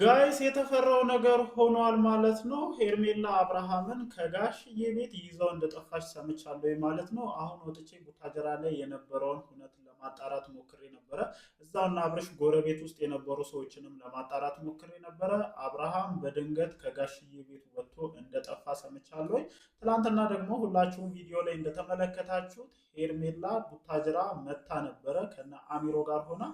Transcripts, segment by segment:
ጋይስ የተፈራው ነገር ሆኗል ማለት ነው። ሄርሜላ አብርሃምን ከጋሽዬ ቤት ይዘው እንደጠፋች ሰምቻለሁ ማለት ነው። አሁን ወጥቼ ቡታጀራ ላይ የነበረውን ሁነት ለማጣራት ሞክሬ ነበረ። እዛውና አብርሽ ጎረቤት ውስጥ የነበሩ ሰዎችንም ለማጣራት ሞክሬ ነበረ። አብርሃም በድንገት ከጋሽዬ ቤት ወጥቶ እንደጠፋ ሰምቻለሁ። ትናንትና ደግሞ ሁላችሁም ቪዲዮ ላይ እንደተመለከታችሁት ሄርሜላ ቡታጀራ መታ ነበረ ከነ አሚሮ ጋር ሆና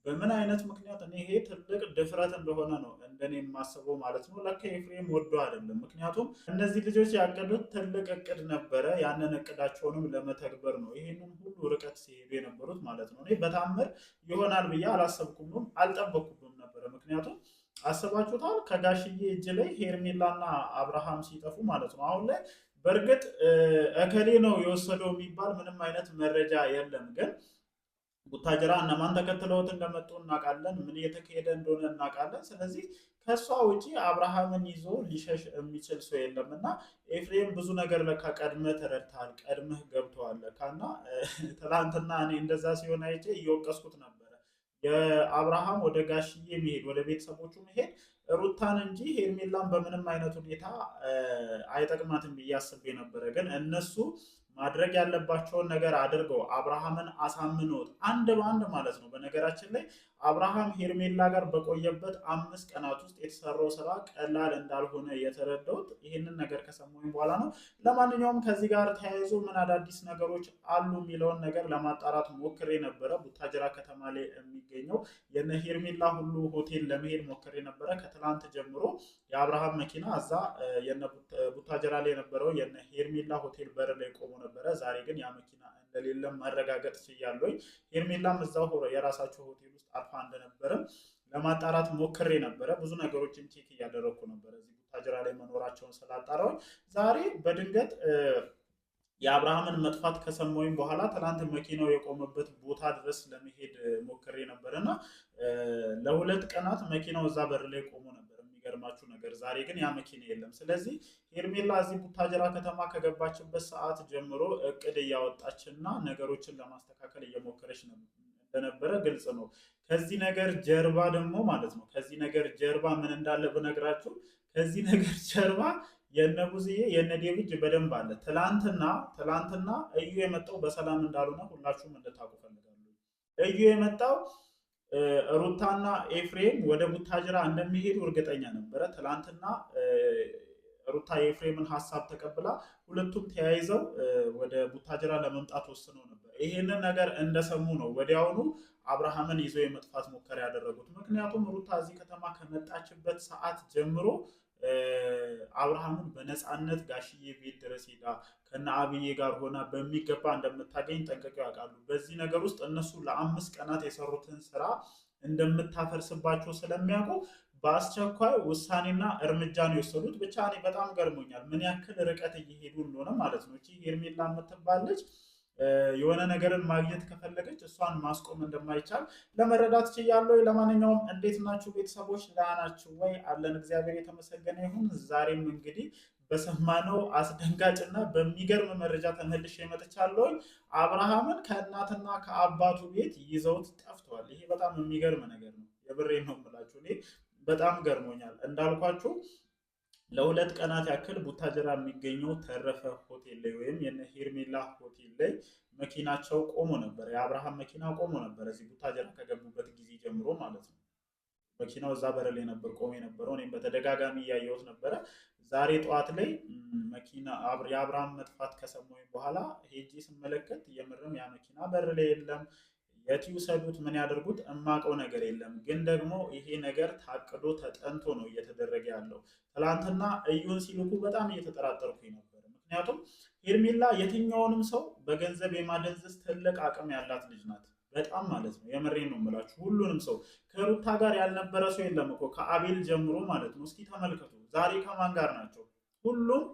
በምን አይነት ምክንያት እኔ ይሄ ትልቅ ድፍረት እንደሆነ ነው እንደኔ የማስበው ማለት ነው። ለካ ኤፍሬም ወዶ አይደለም። ምክንያቱም እነዚህ ልጆች ያቀዱት ትልቅ እቅድ ነበረ። ያንን እቅዳቸውንም ለመተግበር ነው ይሄንን ሁሉ ርቀት ሲሄዱ የነበሩት ማለት ነው። እኔ በታምር ይሆናል ብዬ አላሰብኩም፣ አልጠበቅኩም ነበረ። ምክንያቱም አስባችሁታል፣ ከጋሽዬ እጅ ላይ ሄርሜላና አብርሃም ሲጠፉ ማለት ነው። አሁን ላይ በእርግጥ እከሌ ነው የወሰደው የሚባል ምንም አይነት መረጃ የለም ግን ቡታጀራ እነማን ተከትለውት እንደመጡ እናውቃለን። ምን እየተካሄደ እንደሆነ እናውቃለን። ስለዚህ ከእሷ ውጪ አብርሃምን ይዞ ሊሸሽ የሚችል ሰው የለም እና ኤፍሬም ብዙ ነገር ለካ ቀድመህ ተረድተሃል፣ ቀድመህ ገብተዋል ለካ እና ትናንትና እኔ እንደዛ ሲሆን አይቼ እየወቀስኩት ነበረ። የአብርሃም ወደ ጋሽዬ መሄድ ወደ ቤተሰቦቹ መሄድ ሩታን እንጂ ሄርሜላን በምንም አይነት ሁኔታ አይጠቅማትም ብዬ አስቤ ነበረ። ግን እነሱ ማድረግ ያለባቸውን ነገር አድርገው አብርሃምን አሳምነውት አንድ በአንድ ማለት ነው። በነገራችን ላይ አብርሃም ሄርሜላ ጋር በቆየበት 5 ቀናት ውስጥ የተሰራው ስራ ቀላል እንዳልሆነ የተረዳሁት ይህንን ነገር ከሰማሁኝ በኋላ ነው። ለማንኛውም ከዚህ ጋር ተያይዞ ምን አዳዲስ ነገሮች አሉ የሚለውን ነገር ለማጣራት ሞክሬ ነበረ። ቡታጅራ ከተማ ላይ የሚገኘው የነ ሄርሜላ ሁሉ ሆቴል ለመሄድ ሞክሬ ነበረ። ከትላንት ጀምሮ የአብርሃም መኪና እዛ ቡታጅራ ላይ የነበረው የነ ሄርሜላ ሆቴል በር ላይ ቆሞ ነበረ። ዛሬ ግን ያ መኪና እንደሌለም ማረጋገጥ ችያለሁኝ። ሄርሜላም እዛው የራሳቸው ሆቴል ውስጥ አርፋ እንደነበረም ለማጣራት ሞክሬ ነበረ። ብዙ ነገሮችን ቼክ እያደረግኩ ነበረ እዚህ ቡታጅራ ላይ መኖራቸውን ስላጣራሁኝ ዛሬ በድንገት የአብርሃምን መጥፋት ከሰማሁኝ በኋላ ትናንት መኪናው የቆመበት ቦታ ድረስ ለመሄድ ሞክሬ ነበር እና ለ2 ቀናት መኪናው እዛ በር ላይ ቆሞ ነበር። የሚገርማችሁ ነገር ዛሬ ግን ያ መኪና የለም። ስለዚህ ሄርሜላ እዚህ ቡታጀራ ከተማ ከገባችበት ሰዓት ጀምሮ እቅድ እያወጣችና ነገሮችን ለማስተካከል እየሞከረች እንደነበረ ግልጽ ነው። ከዚህ ነገር ጀርባ ደግሞ ማለት ነው ከዚህ ነገር ጀርባ ምን እንዳለ ብነግራችሁ ከዚህ ነገር ጀርባ የነ ቡዝዬ የነ ዴቪድ በደንብ አለ። ትላንትና እዩ የመጣው በሰላም እንዳልሆነ ሁላችሁም እንድታውቁ ፈልጋለሁ። እዩ የመጣው ሩታና ኤፍሬም ወደ ቡታጅራ እንደሚሄዱ እርግጠኛ ነበረ። ትላንትና ሩታ የኤፍሬምን ሀሳብ ተቀብላ ሁለቱም ተያይዘው ወደ ቡታጅራ ለመምጣት ወስነው ነበር። ይሄንን ነገር እንደሰሙ ነው ወዲያውኑ አብርሃምን ይዘው የመጥፋት ሙከራ ያደረጉት። ምክንያቱም ሩታ እዚህ ከተማ ከመጣችበት ሰዓት ጀምሮ አብርሃምን በነፃነት ጋሽዬ ቤት ድረስ ሄዳ ከነ አብዬ ጋር ሆና በሚገባ እንደምታገኝ ጠንቅቀው ያውቃሉ። በዚህ ነገር ውስጥ እነሱ ለ5 ቀናት የሰሩትን ስራ እንደምታፈርስባቸው ስለሚያውቁ በአስቸኳይ ውሳኔና እርምጃ ነው የወሰዱት። ብቻ እኔ በጣም ገርሞኛል ምን ያክል ርቀት እየሄዱ እንደሆነ ማለት ነው። እቺ ሄርሜላ የምትባል ልጅ የሆነ ነገርን ማግኘት ከፈለገች እሷን ማስቆም እንደማይቻል ለመረዳት ችያለሁ። ለማንኛውም እንዴት ናችሁ ቤተሰቦች? ደህና ናችሁ ወይ? አለን እግዚአብሔር የተመሰገነ ይሁን። ዛሬም እንግዲህ በሰማነው አስደንጋጭና በሚገርም መረጃ ተመልሼ መጥቻለሁ። አብርሃምን ከእናትና ከአባቱ ቤት ይዘውት ጠፍተዋል። ይሄ በጣም የሚገርም ነገር ነው። የብሬን ነው የምላችሁ። እኔ በጣም ገርሞኛል። እንዳልኳችሁ ለ2 ቀናት ያክል ቡታጀራ የሚገኘው ተረፈ ሆቴል ላይ ወይም የነ ሄርሜላ ሆቴል ላይ መኪናቸው ቆሞ ነበር። የአብርሃም መኪና ቆሞ ነበር እዚህ ቡታጀራ ከገቡበት ጊዜ ጀምሮ ማለት ነው። መኪናው እዛ በር ላይ ነበር ቆሞ የነበረው። እኔም በተደጋጋሚ እያየሁት ነበረ። ዛሬ ጠዋት ላይ የአብርሃም መጥፋት ከሰማሁኝ በኋላ ሄጄ ስመለከት የምርም ያ መኪና በር ላይ የለም። የት ይውሰዱት ምን ያደርጉት እማቀው ነገር የለም። ግን ደግሞ ይሄ ነገር ታቅዶ ተጠንቶ ነው እየተደረገ ያለው። ትላንትና እዩን ሲልኩ በጣም እየተጠራጠርኩኝ ነበር። ምክንያቱም ሄርሜላ የትኛውንም ሰው በገንዘብ የማደንዘዝ ትልቅ አቅም ያላት ልጅ ናት። በጣም ማለት ነው። የምሬን ነው የምላችሁ። ሁሉንም ሰው ከሩታ ጋር ያልነበረ ሰው የለም እኮ ከአቤል ጀምሮ ማለት ነው። እስኪ ተመልከቱ ዛሬ ከማን ጋር ናቸው? ሁሉም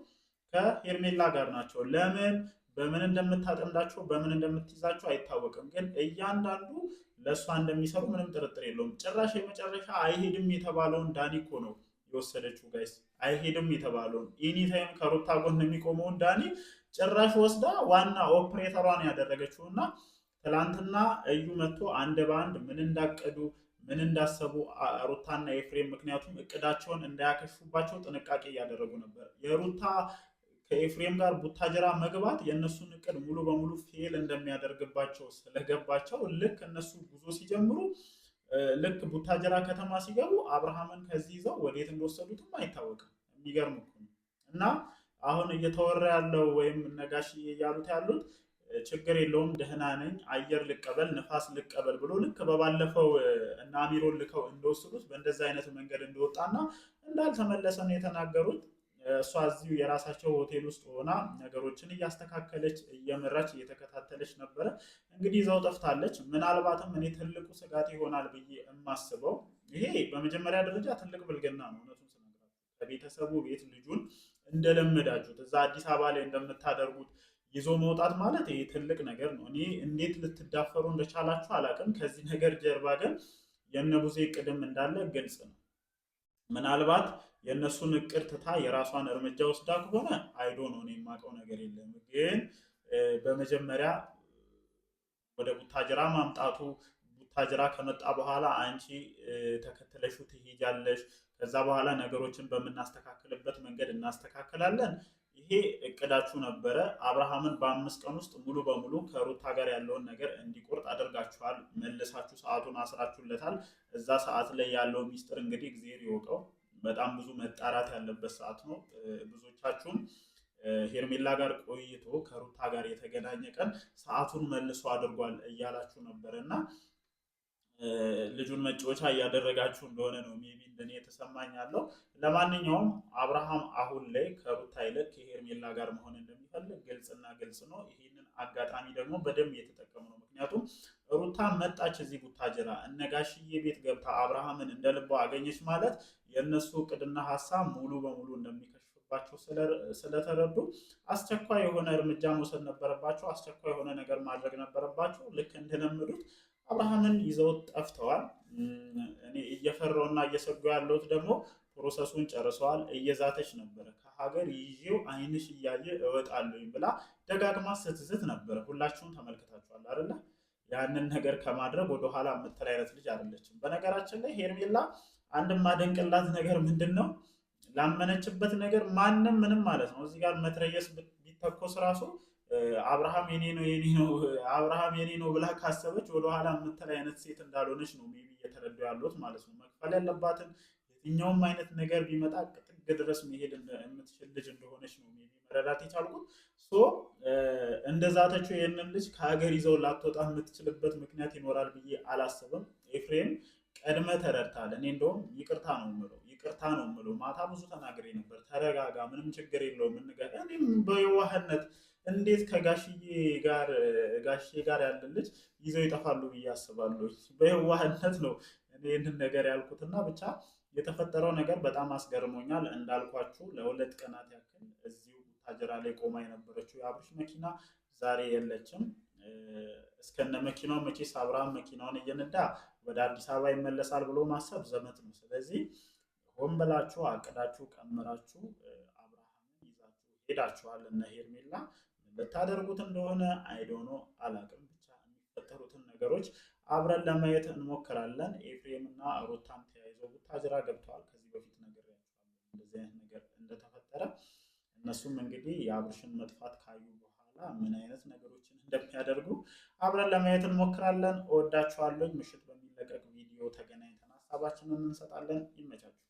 ከሄርሜላ ጋር ናቸው። ለምን በምን እንደምታጠምዳቸው በምን እንደምትይዛቸው አይታወቅም። ግን እያንዳንዱ ለእሷ እንደሚሰሩ ምንም ጥርጥር የለውም። ጭራሽ የመጨረሻ አይሄድም የተባለውን ዳኒ እኮ ነው የወሰደችው ጋይስ። አይሄድም የተባለውን ኤኒታይም ከሩታ ጎን የሚቆመውን ዳኒ ጭራሽ ወስዳ ዋና ኦፕሬተሯን ያደረገችው እና ትላንትና እዩ መጥቶ አንድ በአንድ ምን እንዳቀዱ ምን እንዳሰቡ ሩታና ኤፍሬም፣ ምክንያቱም እቅዳቸውን እንዳያከሽፉባቸው ጥንቃቄ እያደረጉ ነበር። የሩታ ከኤፍሬም ጋር ቡታጀራ መግባት የእነሱን እቅድ ሙሉ በሙሉ ፌል እንደሚያደርግባቸው ስለገባቸው ልክ እነሱ ጉዞ ሲጀምሩ ልክ ቡታጀራ ከተማ ሲገቡ አብርሃምን ከዚህ ይዘው ወዴት እንደወሰዱትም አይታወቅም። የሚገርም እኮ ነው። እና አሁን እየተወራ ያለው ወይም ነጋሽ እያሉት ያሉት ችግር የለውም ደህና ነኝ፣ አየር ልቀበል፣ ንፋስ ልቀበል ብሎ ልክ በባለፈው እና አሚሮን ልከው እንደወሰዱት በእንደዛ አይነት መንገድ እንደወጣና እንዳልተመለሰ ነው የተናገሩት። እሷ እዚሁ የራሳቸው ሆቴል ውስጥ ሆና ነገሮችን እያስተካከለች እየመራች እየተከታተለች ነበረ። እንግዲህ ይዘው ጠፍታለች። ምናልባትም እኔ ትልቁ ስጋት ይሆናል ብዬ የማስበው ይሄ በመጀመሪያ ደረጃ ትልቅ ብልግና ነው። እውነቱን ስነግራችሁ ከቤተሰቡ ቤት ልጁን እንደለመዳችሁት እዛ አዲስ አበባ ላይ እንደምታደርጉት ይዞ መውጣት ማለት ይሄ ትልቅ ነገር ነው። እኔ እንዴት ልትዳፈሩ እንደቻላችሁ አላውቅም። ከዚህ ነገር ጀርባ ግን የነቡዜ ቅድም እንዳለ ግልጽ ነው። ምናልባት የእነሱን እቅድ ትታ የራሷን እርምጃ ወስዳ ከሆነ አይዶ ነው፣ እኔ የማውቀው ነገር የለም። ግን በመጀመሪያ ወደ ቡታጅራ ማምጣቱ፣ ቡታጅራ ከመጣ በኋላ አንቺ ተከትለሹ ትሄጃለሽ፣ ከዛ በኋላ ነገሮችን በምናስተካክልበት መንገድ እናስተካክላለን። ይሄ እቅዳችሁ ነበረ። አብርሃምን በ5 ቀን ውስጥ ሙሉ በሙሉ ከሩታ ጋር ያለውን ነገር እንዲቆርጥ አድርጋችኋል። መልሳችሁ ሰዓቱን አስራችሁለታል። እዛ ሰዓት ላይ ያለው ሚስጥር እንግዲህ እግዚአብሔር ይወቀው። በጣም ብዙ መጣራት ያለበት ሰዓት ነው። ብዙዎቻችሁም ሄርሜላ ጋር ቆይቶ ከሩታ ጋር የተገናኘ ቀን ሰዓቱን መልሶ አድርጓል እያላችሁ ነበር እና ልጁን መጫወቻ እያደረጋችሁ እንደሆነ ነው ሜቢ እንደኔ የተሰማኝ ያለው። ለማንኛውም አብርሃም አሁን ላይ ከሩታ ይልቅ ከሄርሜላ ጋር መሆን እንደሚፈልግ ግልጽና ግልጽ ነው። ይህንን አጋጣሚ ደግሞ በደንብ እየተጠቀሙ ነው። ምክንያቱም ሩታ መጣች እዚህ ቡታጅራ እነጋሽዬ ቤት ገብታ አብርሃምን እንደ ልቧ አገኘች ማለት የእነሱ እቅድና ሀሳብ ሙሉ በሙሉ እንደሚከሽፍባቸው ስለተረዱ አስቸኳይ የሆነ እርምጃ መውሰድ ነበረባቸው። አስቸኳይ የሆነ ነገር ማድረግ ነበረባቸው። ልክ እንደለመዱት አብርሃምን ይዘው ጠፍተዋል። እኔ እየፈራውና እየሰጉ ያለሁት ደግሞ ፕሮሰሱን ጨርሰዋል። እየዛተች ነበረ ከሀገር ይዤው አይንሽ እያየ እወጣለሁ ብላ ደጋግማ ስትዝት ነበረ። ሁላችሁም ተመልክታችኋል አይደለ? ያንን ነገር ከማድረግ ወደኋላ የምትል አይነት ልጅ አይደለችም። በነገራችን ላይ ሄርሜላ አንድ ማደንቅላት ነገር ምንድን ነው? ላመነችበት ነገር ማንም ምንም ማለት ነው እዚህ ጋር መትረየስ ቢተኮስ ራሱ አብርሃም የኔ ነው የኔ ነው አብርሃም የኔ ነው ብላ ካሰበች ወደኋላ የምትል አይነት ሴት እንዳልሆነች ነው ሜቢ እየተረዱ ያሉት ማለት ነው። መክፈል ያለባትን የትኛውም አይነት ነገር ቢመጣ ጥግ ድረስ መሄድ የምትችል ልጅ እንደሆነች ነው ሜቢ መረዳት የቻልኩት። ሶ እንደዛተችው ይህንን ልጅ ከሀገር ይዘው ላትወጣ የምትችልበት ምክንያት ይኖራል ብዬ አላስብም። ኤፍሬም ቀድመ ተረድታል። እኔ እንደውም ይቅርታ ነው የምለው ማታ ብዙ ተናግሬ ነበር። ተረጋጋ፣ ምንም ችግር የለውም እንገር እኔም በየዋህነት እንዴት ከጋሽዬ ጋር ያለ ልጅ ይዘው ይጠፋሉ ብዬ አስባለሁ። በየዋህነት ነው እኔ ይህንን ነገር ያልኩትና ብቻ የተፈጠረው ነገር በጣም አስገርሞኛል። እንዳልኳችሁ ለ2 ቀናት ያክል እዚሁ ቡታጀራ ላይ ቆማ የነበረችው የአብርሽ መኪና ዛሬ የለችም። እስከነ መኪናው መቼስ አብርሃም መኪናውን እየነዳ ወደ አዲስ አበባ ይመለሳል ብሎ ማሰብ ዘመት ነው። ስለዚህ ሆን ብላችሁ አቅዳችሁ ቀምራችሁ አብርሃምን ይዛችሁ ሄዳችኋል። እነ ሄርሜላ ልታደርጉት እንደሆነ አይዶኖ አላቅም። ብቻ የሚፈጠሩትን ነገሮች አብረን ለማየት እንሞክራለን። ኤፍሬም እና ሩታም ተያይዘው ቡታጅራ ገብተዋል። ከዚህ በፊት ነግሬያችኋለሁ እንደዚህ አይነት ነገር እንደተፈጠረ። እነሱም እንግዲህ የአብርሽን መጥፋት ካዩ በኋላ ምን አይነት ነገሮችን እንደሚያደርጉ አብረን ለማየት እንሞክራለን። እወዳችኋለሁ። ምሽት በሚለቀቅ ቪዲዮ ተገናኝተን ሀሳባችንን እንሰጣለን። ይመቻችሁ።